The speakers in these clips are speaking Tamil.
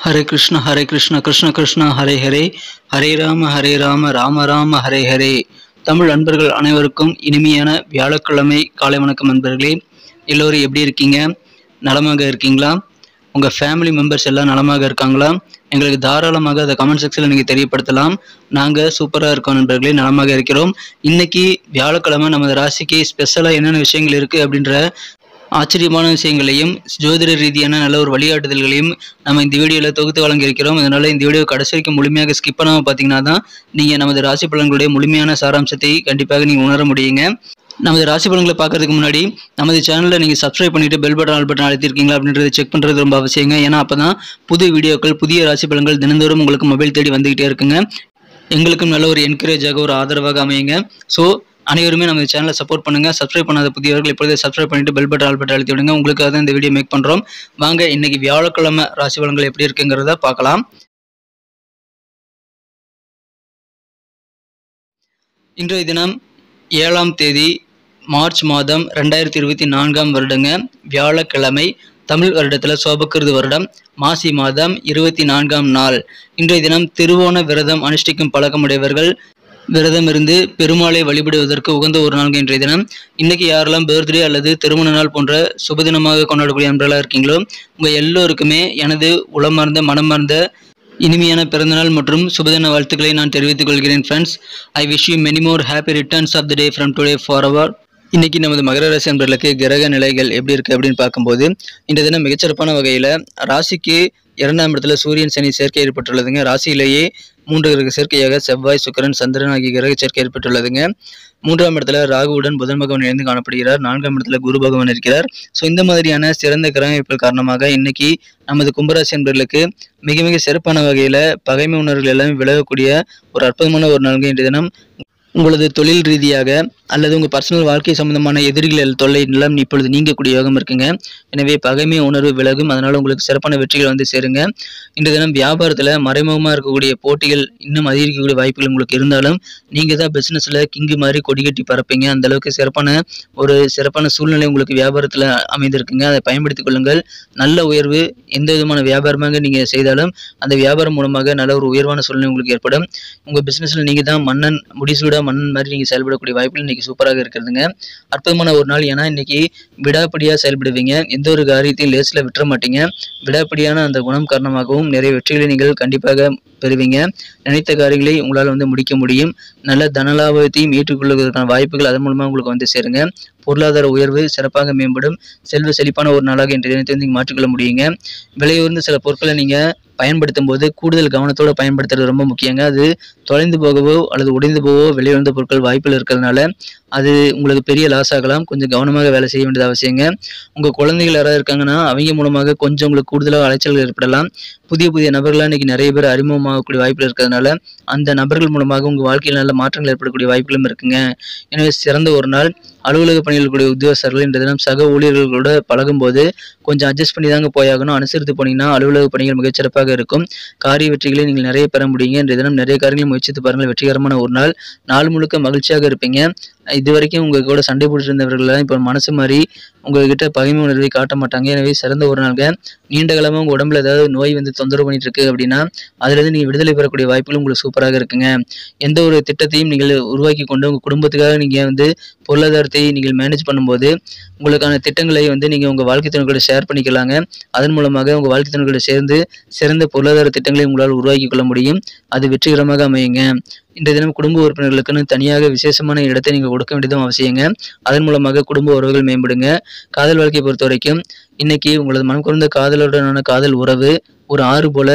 ஹரே கிருஷ்ண கிருஷ்ண கிருஷ்ண ஹரே ஹரே, ஹரே ராம ராம ராம ஹரே ஹரே. தமிழ் அன்பர்கள் அனைவருக்கும் இனிமையான வியாழக்கிழமை காலை வணக்கம். நண்பர்களே, எல்லோரும் எப்படி இருக்கீங்க? நலமாக இருக்கீங்களா? உங்கள் ஃபேமிலி மெம்பர்ஸ் எல்லாம் நலமாக இருக்காங்களா? எங்களுக்கு தாராளமாக அதை கமெண்ட் செக்ஷனில் நீங்கள் தெரியப்படுத்தலாம். நாங்கள் சூப்பராக இருக்கோம் நண்பர்களே, நலமாக இருக்கிறோம். இன்னைக்கு வியாழக்கிழமை நமது ராசிக்கு ஸ்பெஷலாக என்னென்ன விஷயங்கள் இருக்குது அப்படின்ற ஆச்சரியமான விஷயங்களையும் ஜோதிட ரீதியான நல்ல ஒரு வழிகாட்டுதல்களையும் நம்ம இந்த வீடியோவில் தொகுத்து வழங்கியிருக்கிறோம். அதனால் இந்த வீடியோ கடைசி வரைக்கும் முழுமையாக ஸ்கிப் பண்ணாமல் பார்த்தீங்கன்னா தான் நீங்கள் நமது ராசி பலன்களுடைய முழுமையான சாராம்சத்தை கண்டிப்பாக நீங்கள் உணர முடியுங்க. நமது ராசி பலன்களை பார்க்கறதுக்கு முன்னாடி நமது சேனலில் நீங்கள் சப்ஸ்கிரைப் பண்ணிவிட்டு பெல் பட்டன் ஆல் பட்டன் அழுத்திருக்கீங்களா அப்படின்றத செக் பண்ணுறது ரொம்ப அவசியங்க. ஏன்னா அப்போ தான் புது வீடியோக்கள் புதிய ராசி பலன்கள் தினந்தோறும் உங்களுக்கு மொபைல் தேடி வந்துக்கிட்டே இருக்குங்க. எங்களுக்கும் நல்ல ஒரு என்கரேஜாக ஒரு ஆதரவாக அமையுங்க. ஸோ அனைவருமே நம்ம சேனலை சப்போர்ட் பண்ணுங்கள். சப்ஸ்கிரைப் பண்ணாத புதியவர்கள் இப்பொழுதே சப்ஸ்கிரைப் பண்ணிட்டு பெல் பட்டன் ஆல் பட்டன் அழுத்தி விடுங்க. உங்களுக்காக தான் இந்த வீடியோ மேக் பண்ணுறோம். வாங்க இன்னைக்கு வியாழக்கிழமை ராசி பலன்கள் எப்படி இருக்குங்கிறத பார்க்கலாம். இன்றைய தினம் 7ஆம் தேதி மார்ச் மாதம் 2024 வருடங்க, வியாழக்கிழமை. தமிழ் வருடத்தில் சோபக்கிருது வருடம், மாசி மாதம் 24ஆம் நாள். இன்றைய தினம் திருவோண விரதம் அனுஷ்டிக்கும் பழக்கமுடையவர்கள் விரதம் இருந்து பெருமாளை வழிபடுவதற்கு உகந்த ஒரு நாள் இன்றைய தினம். இன்னைக்கு யாரெல்லாம் பர்த்டே அல்லது திருமண நாள் போன்ற சுபதினமாக கொண்டாடக்கூடிய நண்பர்களாக இருக்கீங்களோ உங்கள் எல்லோருக்குமே எனது உளமார்ந்த மனமார்ந்த இனிமையான பிறந்தநாள் மற்றும் சுபதின வாழ்த்துக்களை நான் தெரிவித்துக் கொள்கிறேன். Friends, I wish you many more happy returns of the day from today forward. இன்னைக்கு நமது மகர ராசி நண்பர்களுக்கு கிரக நிலைகள் எப்படி இருக்குது அப்படின்னு பார்க்கும்போது இந்த தினம் மிகச்சிறப்பான வகையில் ராசிக்கு 2ஆம் இடத்துல சூரியன் சனி சேர்க்கை ஏற்பட்டுள்ளதுங்க. ராசியிலேயே 3 கிரக சேர்க்கையாக செவ்வாய் சுக்கிரன் சந்திரன் ஆகிய கிரக சேர்க்கை ஏற்பட்டுள்ளதுங்க. 3ஆம் இடத்துல ராகுவுடன் புதன் பகவான் இணைந்து காணப்படுகிறார். 4ஆம் இடத்துல குரு பகவான் இருக்கிறார். ஸோ இந்த மாதிரியான சிறந்த கிரக அமைப்புகள் காரணமாக இன்னைக்கு நமது கும்பராசி நண்பர்களுக்கு மிக மிக சிறப்பான வகையில் பகைமை உணர்வுகள் எல்லாமே விலகக்கூடிய ஒரு அற்புதமான ஒரு நாள்ங்க இன்றைய தினம். உங்களது தொழில் ரீதியாக அல்லது உங்கள் பர்சனல் வாழ்க்கை சம்பந்தமான எதிரிகள் தொல்லை எல்லாம் இப்பொழுது நீங்கக்கூடிய யோகம் இருக்குங்க. எனவே பகைமை உணர்வு விலகும். அதனால் உங்களுக்கு சிறப்பான வெற்றிகள் வந்து சேருங்க. இன்றைய தினம் வியாபாரத்தில் மறைமுகமாக இருக்கக்கூடிய போட்டிகள் இன்னும் அதிகரிக்கக்கூடிய வாய்ப்புகள் உங்களுக்கு இருந்தாலும் நீங்கள் தான் பிஸ்னஸில் கிங்கு மாதிரி கொடி கட்டி பறப்பீங்க. அந்தளவுக்கு சிறப்பான சூழ்நிலை உங்களுக்கு வியாபாரத்தில் அமைந்திருக்குங்க. அதை பயன்படுத்திக் கொள்ளுங்கள். நல்ல உயர்வு. எந்த விதமான வியாபாரமாக நீங்கள் செய்தாலும் அந்த வியாபாரம் மூலமாக நல்ல ஒரு உயர்வான சூழ்நிலை உங்களுக்கு ஏற்படும். உங்கள் பிஸ்னஸில் நீங்கள் தான் மன்னன், முடிசூடா மன்னன் மாதிரி நீங்கள் செயல்படக்கூடிய வாய்ப்புகள் இன்னைக்கு சூப்பராக இருக்கிறதுங்க. அற்புதமான ஒரு நாள். ஏன்னா இன்னைக்கு விடாப்படியாக செயல்படுவீங்க. எந்த ஒரு காரியத்தையும் லேசில் விட்டுற மாட்டீங்க. விடாப்படியான அந்த குணம் காரணமாகவும் நிறைய வெற்றிகளை நீங்கள் கண்டிப்பாக பெறுவீங்க. நினைத்த காரியங்களை உங்களால் முடிக்க முடியும். நல்ல தனலாபத்தையும் ஏற்றுக்கொள்வதற்கான வாய்ப்புகள் அதன் மூலமாக உங்களுக்கு வந்து சேருங்க. பொருளாதார உயர்வு சிறப்பாக மேம்படும். செல்வ செழிப்பான ஒரு நாளாக இன்றைய தினத்தை நீங்கள் மாற்றிக்கொள்ள முடியுங்க. விலையுயர்ந்த சில பொருட்களை நீங்கள் பயன்படுத்தும் போது கூடுதல் கவனத்தோடு பயன்படுத்துறது ரொம்ப முக்கியங்க. அது தொலைந்து போகவோ அல்லது உடைந்து போகவோ விலையுயர்ந்த பொருட்கள் வாய்ப்புகள் இருக்கிறதுனால அது உங்களுக்கு பெரிய லாஸ் ஆகலாம். கொஞ்சம் கவனமாக வேலை செய்ய வேண்டியது அவசியங்க. உங்கள் குழந்தைகள் யாராவது இருக்காங்கன்னா அவங்க மூலமாக கொஞ்சம் உங்களுக்கு கூடுதலாக அலைச்சல்கள் ஏற்படலாம். புதிய நபர்களாக இன்றைக்கி நிறைய பேர் அறிமுகமாகக்கூடிய வாய்ப்புகள் இருக்கிறதுனால அந்த நபர்கள் மூலமாக உங்கள் வாழ்க்கையில் நல்ல மாற்றங்கள் ஏற்படக்கூடிய வாய்ப்புகளும் இருக்குங்க. எனவே சிறந்த ஒரு நாள். அலுவலக பணியில் கூடிய உத்தியோகஸ்தர்கள் இன்றைய தினம் சக ஊழியர்களோட பழகும்போது கொஞ்சம் அட்ஜஸ்ட் பண்ணி தாங்க போயாகணும். அனுசரித்து போனீங்கன்னா அலுவலக பணிகள் மிகச்சிறப்பாக இருக்கும். காரிய வெற்றிகளை நீங்கள் நிறைய பெற முடியுங்க. இன்றைய தினம் நிறைய காரியங்களை முயற்சித்து பாருங்கள். வெற்றிகரமான ஒரு நாள். நாள் முழுக்க மகிழ்ச்சியாக இருப்பீங்க. இது வரைக்கும் உங்கள் கூட சண்டை போட்டு இருந்தவர்கள் இப்போ மனசு மாதிரி உங்ககிட்ட பகைமை உணர்வை காட்ட மாட்டாங்க. எனவே சிறந்த ஒரு நாள்ங்க. நீண்ட காலமாக உங்கள் உடம்புல ஏதாவது நோய் தொந்தரவு பண்ணிட்டு இருக்கு அப்படின்னா அதுலேருந்து நீங்கள் விடுதலை பெறக்கூடிய வாய்ப்புகள் உங்களுக்கு சூப்பராக இருக்குங்க. எந்த ஒரு திட்டத்தையும் நீங்கள் உருவாக்கி கொண்டு உங்கள் குடும்பத்துக்காக நீங்கள் பொருளாதாரத்தை நீங்கள் மேனேஜ் பண்ணும்போது உங்களுக்கான திட்டங்களை நீங்கள் உங்கள் வாழ்க்கை துணைகளோட ஷேர் பண்ணிக்கலாங்க. அதன் மூலமாக உங்கள் வாழ்க்கை துணைகளோட சேர்ந்து சிறந்த பொருளாதார திட்டங்களை உங்களால் உருவாக்கி கொள்ள முடியும். அது வெற்றிகரமாக அமையுங்க. இன்றைய தினம் குடும்ப உறுப்பினர்களுக்குன்னு தனியாக விசேஷமான இடத்தை நீங்கள் கொடுக்க வேண்டியதும் அவசியங்க. அதன் மூலமாக குடும்ப உறவுகள் மேம்படுங்க. காதல் வாழ்க்கையை பொறுத்த வரைக்கும் இன்னைக்கு உங்களது மனம் குறைந்த காதலுடனான காதல் உறவு ஒரு ஆறு போல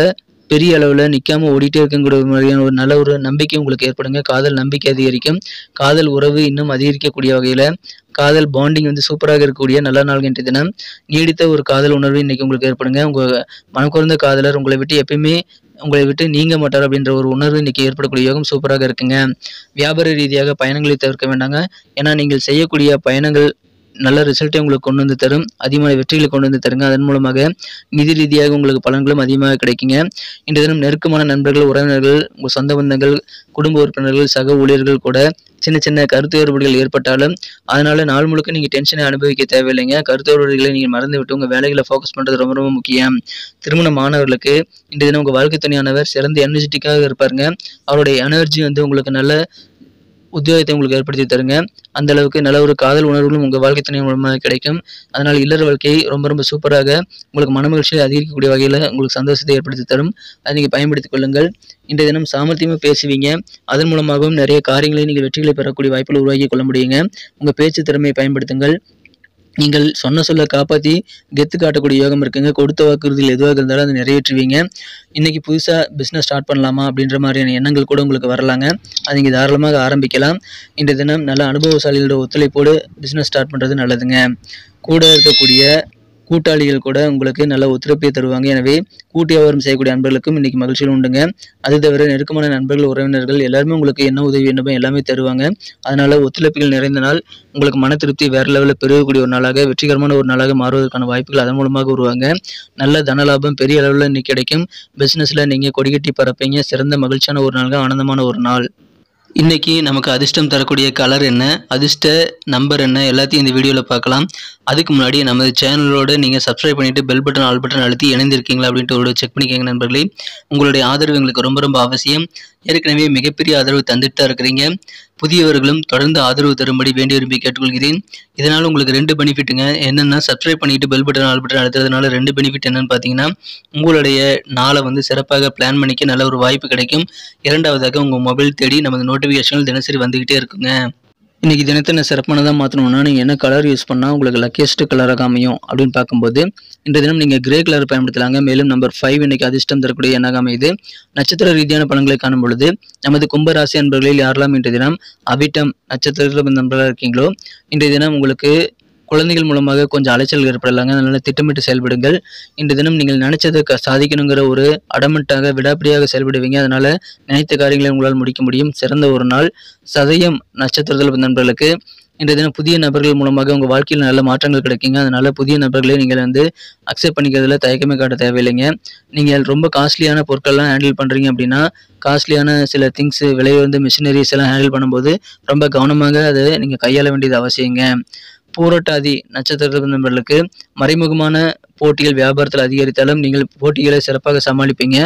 பெரிய அளவில் நிற்காம ஓடிட்டே இருக்கக்கூடிய மாதிரியான ஒரு நல்ல ஒரு நம்பிக்கை உங்களுக்கு ஏற்படுங்க. காதல் நம்பிக்கை அதிகரிக்கும். காதல் உறவு இன்னும் அதிகரிக்கக்கூடிய வகையில் காதல் பாண்டிங் சூப்பராக இருக்கக்கூடிய நல்ல நாள் இன்றைய தினம். நீடித்த ஒரு காதல் உணர்வு இன்னைக்கு உங்களுக்கு ஏற்படுங்க. உங்கள் மனம் குறைந்த காதலர் உங்களை விட்டு நீங்க மாட்டார் அப்படின்ற ஒரு உணர்வு இன்னைக்கு ஏற்படக்கூடிய யோகம் சூப்பராக இருக்குங்க. வியாபார ரீதியாக பயணங்களை தவிர்க்க வேண்டாங்க. ஏன்னா நீங்கள் செய்யக்கூடிய பயணங்கள் நல்ல ரிசல்ட்டை உங்களுக்கு கொண்டு வந்து தரும். அதிகமான வெற்றிகளை கொண்டு வந்து தருங்க. அதன் மூலமாக நிதி ரீதியாக உங்களுக்கு பலன்களும் அதிகமாக கிடைக்குங்க. இன்றைய தினம் நெருக்கமான நண்பர்கள், உறவினர்கள், உங்கள் சொந்த பந்தங்கள், குடும்ப உறுப்பினர்கள், சக ஊழியர்கள் கூட சின்ன சின்ன கருத்து வேறுபாடுகள் ஏற்பட்டாலும் அதனால நாள் முழுக்க நீங்கள் டென்ஷனை அனுபவிக்க தேவையில்லைங்க. கருத்து வேறுபாடுகளை நீங்கள் மறந்து விட்டு உங்கள் வேலைகளை ஃபோக்கஸ் பண்ணுறது ரொம்ப ரொம்ப முக்கியம். திருமண மாணவர்களுக்கு இன்றைய தினம் உங்கள் வாழ்க்கை துணையானவர் சிறந்த எனர்ஜெட்டிக்காக இருப்பாருங்க. அவருடைய எனர்ஜி உங்களுக்கு நல்ல உத்தியோகத்தை உங்களுக்கு ஏற்படுத்தி தருங்க. அந்த அளவுக்கு நல்ல ஒரு காதல் உணர்வுகளும் உங்கள் வாழ்க்கை துணை மூலமாக கிடைக்கும். அதனால் இல்லற வாழ்க்கையை ரொம்ப ரொம்ப சூப்பராக உங்களுக்கு மனமகிழ்ச்சியை அதிகரிக்கக்கூடிய வகையில் உங்களுக்கு சந்தோஷத்தை ஏற்படுத்தி தரும். அதை நீங்கள் பயன்படுத்திக் கொள்ளுங்கள். இன்றைய தினம் சாமர்த்தியமாக பேசுவீங்க. அதன் மூலமாகவும் நிறைய காரியங்களை நீங்கள் வெற்றிகளை பெறக்கூடிய வாய்ப்புகளை உருவாக்கி கொள்ள முடியுங்க. உங்கள் பேச்சு திறமையை பயன்படுத்துங்கள். நீங்கள் சொன்ன சொல்ல காப்பாற்றி கெத்து காட்டக்கூடிய யோகம் இருக்குங்க. கொடுத்த வாக்குறுதியில் எதுவாக இருந்தாலும் அதை நிறைவேற்றுவீங்க. இன்றைக்கி புதுசாக பிஸ்னஸ் ஸ்டார்ட் பண்ணலாமா அப்படின்ற மாதிரியான எண்ணங்கள் கூட உங்களுக்கு வரலாங்க. அதை நீங்கள் தாராளமாக ஆரம்பிக்கலாம். இன்றைய தினம் நல்ல அனுபவசாலிகளோட ஒத்துழைப்போடு பிஸ்னஸ் ஸ்டார்ட் பண்ணுறது நல்லதுங்க. கூட இருக்கக்கூடிய கூட்டாளிகள் கூட உங்களுக்கு நல்ல ஒத்துழைப்பை தருவாங்க. எனவே கூட்டு வியாபாரம் செய்யக்கூடிய நண்பர்களுக்கும் இன்றைக்கி மகிழ்ச்சிகள் உண்டுங்க. அது தவிர நெருக்கமான நண்பர்கள், உறவினர்கள் எல்லாருமே உங்களுக்கு என்ன உதவி வேண்டுமோ எல்லாமே தருவாங்க. அதனால் ஒத்துழைப்புகள் நிறைந்த நாள் உங்களுக்கு மன திருப்தி வேறு லெவலில் பெருகக்கூடிய ஒரு நாளாக, வெற்றிகரமான ஒரு நாளாக மாறுவதற்கான வாய்ப்புகள் அதன் மூலமாக உருவாங்க. நல்ல தனலாபம் பெரிய அளவில் இன்றைக்கி கிடைக்கும். பிஸ்னஸில் நீங்கள் கொடிகட்டி பறப்பீங்க. சிறந்த மகிழ்ச்சியான ஒரு நாளாக, ஆனந்தமான ஒரு நாள். இன்றைக்கி நமக்கு அதிர்ஷ்டம் தரக்கூடிய கலர் என்ன, அதிர்ஷ்ட நம்பர் என்ன, எல்லாத்தையும் இந்த வீடியோவில் பார்க்கலாம். அதுக்கு முன்னாடி நமது சேனலோடு நீங்கள் சப்ஸ்கிரைப் பண்ணிவிட்டு பெல் பட்டன், ஆல் பட்டன் அழுத்தி இணைந்திருக்கீங்களா அப்படின்ட்டு ஒரு செக் பண்ணிக்கோங்க நண்பர்களே. உங்களுடைய ஆதரவு எங்களுக்கு ரொம்ப ரொம்ப அவசியம். ஏற்கனவே மிகப்பெரிய ஆதரவு தந்துட்டு தான் இருக்கிறீங்க. புதியவர்களும் தொடர்ந்து ஆதரவு தரும்படி வேண்டி விரும்பி கேட்டுக்கொள்கிறேன். இதனால் உங்களுக்கு 2 பெனிஃபிட்டுங்க. என்னென்னா, சப்ஸ்கிரைப் பண்ணிவிட்டு பெல் பட்டன், ஆல் பட்டன் அழுத்துறதுனால 2 பெனிஃபிட் என்னென்னு பார்த்தீங்கன்னா, உங்களுடைய நாளை சிறப்பாக பிளான் பண்ணிக்க நல்ல ஒரு வாய்ப்பு கிடைக்கும். இரண்டாவதாக உங்கள் மொபைல் தேடி நமது நோட்டிஃபிகேஷன்கள் தினசரி வந்துக்கிட்டே இருக்குங்க. இன்றைக்கி தினத்தை நான் சிறப்பானதாக மாற்றணும்னா நீங்கள் என்ன கலர் யூஸ் பண்ணால் உங்களுக்கு லக்கியஸ்ட் கலராக அமையும் அப்படின்னு பார்க்கும்போது, இன்றைய தினம் நீங்கள் கிரே கலர் பயன்படுத்தலாங்க. மேலும் நம்பர் 5 இன்றைக்கி அதிர்ஷ்டம் தரக்கூடிய எண்ணாக அமையுது. நட்சத்திர ரீதியான பலன்களை காணும் பொழுது நமது கும்பராசி அன்பர்களில் யாரெல்லாம் இன்றைய தினம் அவிட்டம் நட்சத்திரத்தில் நண்பர்களாக இருக்கீங்களோ, இன்றைய தினம் உங்களுக்கு குழந்தைகள் மூலமாக கொஞ்சம் அலைச்சல் ஏற்படலாங்க. அதனால் திட்டமிட்டு செயல்படுங்கள். இன்றைய தினம் நீங்கள் நினைச்சதை சாதிக்கணுங்கிற ஒரு அடமெண்ட்டாக விடாப்பிடியாக செயல்படுவீங்க. அதனால் நினைத்த காரியங்களை உங்களால் முடிக்க முடியும். சிறந்த ஒரு நாள். சதயம் நட்சத்திரத்தில் நண்பர்களுக்கு இன்றைய தினம் புதிய நபர்கள் மூலமாக உங்கள் வாழ்க்கையில் நல்ல மாற்றங்கள் கிடைக்குங்க. அதனால் புதிய நபர்களை நீங்கள் அக்செப்ட் பண்ணிக்கிறதுல தயக்கமே காட்ட தேவையில்லைங்க. நீங்கள் ரொம்ப காஸ்ட்லியான பொருட்கள்லாம் ஹேண்டில் பண்ணுறீங்க அப்படின்னா, காஸ்ட்லியான சில திங்ஸு விலை மிஷினரிஸ் எல்லாம் ஹேண்டில் பண்ணும்போது ரொம்ப கவனமாக அதை நீங்கள் கையாள வேண்டியது அவசியங்க. பூரட்டாதி நட்சத்திர நண்பர்களுக்கு மறைமுகமான போட்டிகள் வியாபாரத்தில் அதிகரித்தாலும் நீங்கள் போட்டிகளை சிறப்பாக சமாளிப்பீங்க.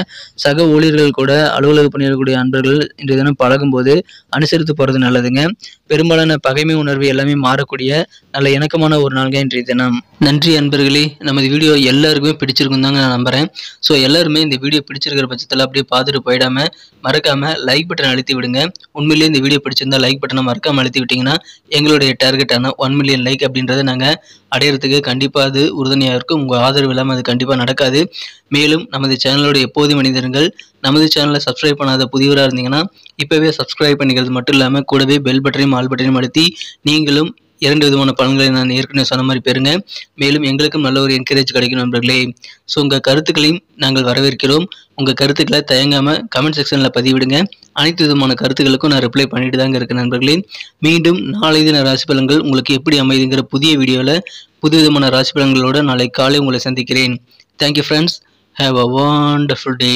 சக ஊழியர்கள் கூட அலுவலக பணியாளர்களுடைய அன்பர்கள் இன்றைய தினம் பழகும்போது அனுசரித்து போகிறது நல்லதுங்க. பெரும்பாலான பகைமை உணர்வு எல்லாமே மாறக்கூடிய நல்ல இணக்கமான ஒரு நாள்ங்க இன்றைய தினம். நன்றி அன்பர்களே. நமது வீடியோ எல்லாருக்குமே பிடிச்சிருக்கும் தாங்க நான் நம்புகிறேன். ஸோ எல்லாருமே இந்த வீடியோ பிடிச்சிருக்கிற பட்சத்தில் அப்படியே பார்த்துட்டு போயிடாமல் மறக்காமல் லைக் பட்டன் அழுத்தி விடுங்க. உண்மையிலேயே இந்த வீடியோ பிடிச்சிருந்தா லைக் பட்டனை மறக்காமல் அழுத்தி விட்டிங்கன்னா எங்களுடைய டார்கெட்டான 1 மில்லியன் லைக் அப்படின்றத நாங்கள் அடையிறதுக்கு கண்டிப்பாக அது உறுதுணையாக இருக்கும். உங்கள் ஆதரவு இல்லாமல் அது கண்டிப்பாக நடக்காது. மேலும் நமது சேனலோட எப்போதும் மனிதர்கள் நமது சேனலை சப்ஸ்கிரைப் பண்ணாத புதியவராக இருந்தீங்கன்னா இப்போவே சப்ஸ்கிரைப் பண்ணிக்கிறது மட்டும் இல்லாமல் கூடவே பெல் பட்டனையும் ஆல் பட்டனையும் அழுத்தி நீங்களும் 2 விதமான பலன்களை நான் ஏற்கனவே சொன்ன மாதிரி பெறுங்க. மேலும் எங்களுக்கும் நல்ல ஒரு என்கரேஜ் கிடைக்கும் நண்பர்களே. ஸோ உங்கள் கருத்துக்களையும் நாங்கள் வரவேற்கிறோம். உங்கள் கருத்துக்களை தயங்காமல் கமெண்ட் செக்ஷனில் பதிவிடுங்க. அனைத்து விதமான கருத்துக்களுக்கும் நான் ரிப்ளை பண்ணிட்டு தாங்க இருக்கேன் நண்பர்களே. மீண்டும் நாளை தின ராசி பலன்கள் உங்களுக்கு எப்படி அமைதுங்கிற புதிய வீடியோவில் புது விதமான ராசி பலன்களோடு நாளை காலை உங்களை சந்திக்கிறேன். Thank you friends. Have a wonderful day.